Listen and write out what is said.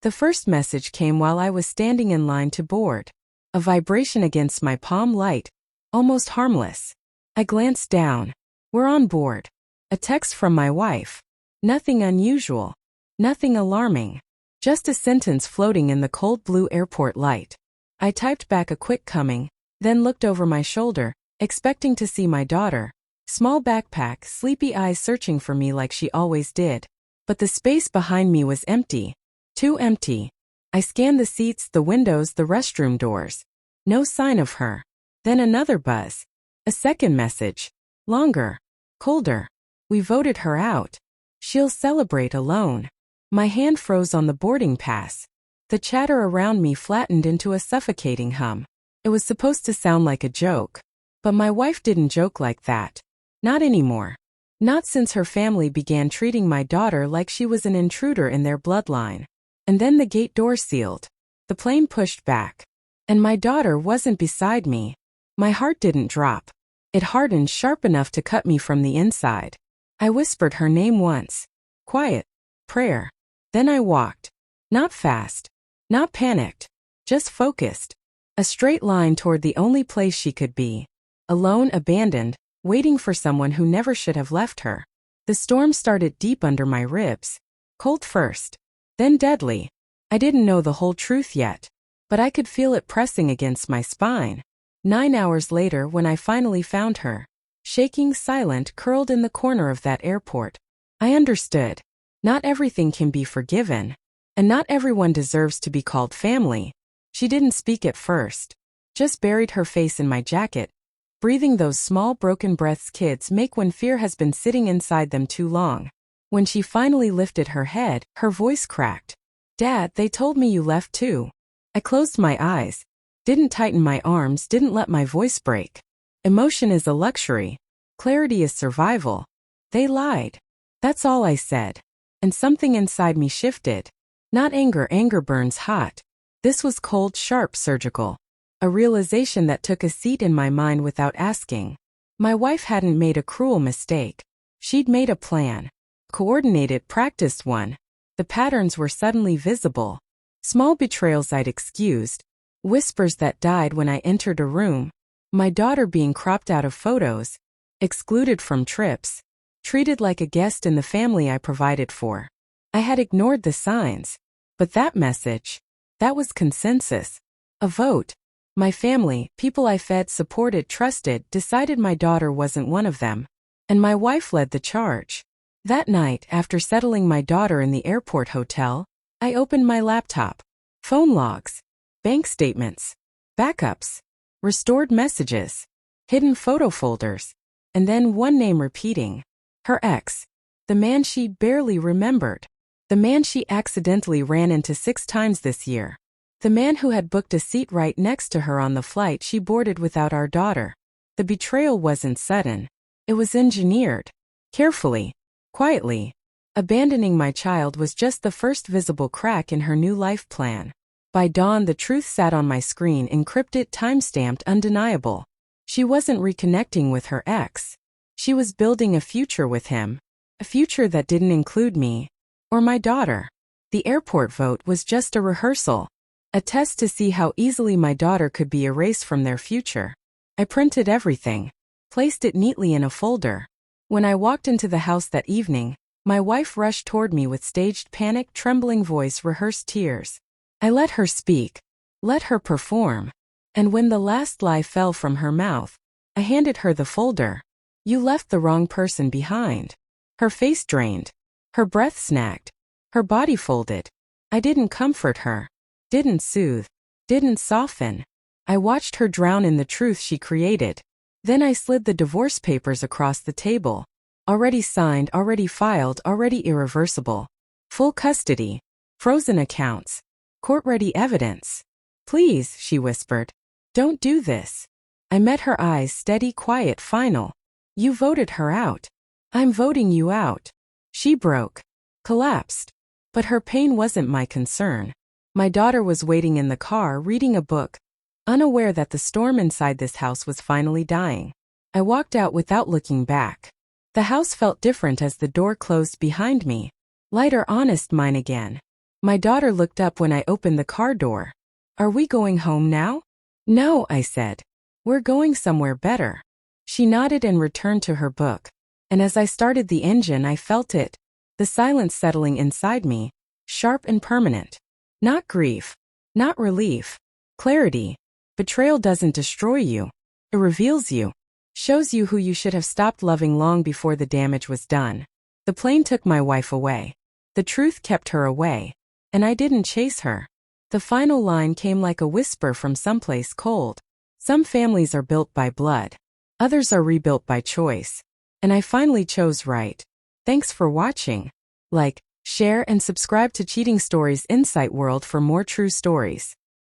The first message came while I was standing in line to board. A vibration against my palm light, almost harmless. I glanced down. We're on board. A text from my wife. Nothing unusual. Nothing alarming. Just a sentence floating in the cold blue airport light. I typed back a quick coming, then looked over my shoulder, expecting to see my daughter. Small backpack, sleepy eyes searching for me like she always did. But the space behind me was empty. Too empty. I scanned the seats, the windows, the restroom doors. No sign of her. Then another buzz. A second message. Longer. Colder. We voted her out. She'll celebrate alone. My hand froze on the boarding pass. The chatter around me flattened into a suffocating hum. It was supposed to sound like a joke. But my wife didn't joke like that. Not anymore. Not since her family began treating my daughter like she was an intruder in their bloodline. And then the gate door sealed. The plane pushed back. And my daughter wasn't beside me. My heart didn't drop. It hardened sharp enough to cut me from the inside. I whispered her name once. Quiet. Prayer. Then I walked. Not fast. Not panicked. Just focused. A straight line toward the only place she could be. Alone, abandoned, waiting for someone who never should have left her. The storm started deep under my ribs. Cold first. Then deadly. I didn't know the whole truth yet. But I could feel it pressing against my spine. 9 hours later when I finally found her. Shaking, silent, curled in the corner of that airport. I understood. Not everything can be forgiven. And not everyone deserves to be called family. She didn't speak at first. Just buried her face in my jacket. Breathing those small broken breaths kids make when fear has been sitting inside them too long. When she finally lifted her head, her voice cracked. Dad, they told me you left too. I closed my eyes. Didn't tighten my arms, didn't let my voice break. Emotion is a luxury. Clarity is survival. They lied. That's all I said. And something inside me shifted. Not anger, anger burns hot. This was cold, sharp, surgical. A realization that took a seat in my mind without asking. My wife hadn't made a cruel mistake. She'd made a plan. Coordinated, practiced one. The patterns were suddenly visible. Small betrayals I'd excused. Whispers that died when I entered a room. My daughter being cropped out of photos. Excluded from trips. Treated like a guest in the family I provided for. I had ignored the signs. But that message. That was consensus. A vote. My family, people I fed, supported, trusted, decided my daughter wasn't one of them. And my wife led the charge. That night, after settling my daughter in the airport hotel, I opened my laptop. Phone logs. Bank statements. Backups. Restored messages. Hidden photo folders. And then one name repeating. Her ex. The man she barely remembered. The man she accidentally ran into 6 times this year. The man who had booked a seat right next to her on the flight she boarded without our daughter. The betrayal wasn't sudden. It was engineered. Carefully. Quietly. Abandoning my child was just the first visible crack in her new life plan. By dawn the truth sat on my screen, encrypted, time-stamped, undeniable. She wasn't reconnecting with her ex. She was building a future with him. A future that didn't include me. Or my daughter. The airport vote was just a rehearsal. A test to see how easily my daughter could be erased from their future. I printed everything. Placed it neatly in a folder. When I walked into the house that evening, my wife rushed toward me with staged panic, trembling voice, rehearsed tears. I let her speak. Let her perform. And when the last lie fell from her mouth, I handed her the folder. You left the wrong person behind. Her face drained. Her breath snagged. Her body folded. I didn't comfort her. Didn't soothe. Didn't soften. I watched her drown in the truth she created. Then I slid the divorce papers across the table. Already signed, already filed, already irreversible. Full custody. Frozen accounts. Court-ready evidence. Please, she whispered. Don't do this. I met her eyes, steady, quiet, final. You voted her out. I'm voting you out. She broke. Collapsed. But her pain wasn't my concern. My daughter was waiting in the car, reading a book, unaware that the storm inside this house was finally dying. I walked out without looking back. The house felt different as the door closed behind me. Lighter, honest, mine again. My daughter looked up when I opened the car door. Are we going home now? No, I said. We're going somewhere better. She nodded and returned to her book. And as I started the engine, I felt it, the silence settling inside me, sharp and permanent. Not grief, not relief, clarity. Betrayal doesn't destroy you. It reveals you, shows you who you should have stopped loving long before the damage was done. The plane took my wife away. The truth kept her away. And I didn't chase her. The final line came like a whisper from someplace cold. Some families are built by blood. Others are rebuilt by choice. And I finally chose right. Thanks for watching. Like, share and subscribe to Cheating Stories Insight World for more true stories.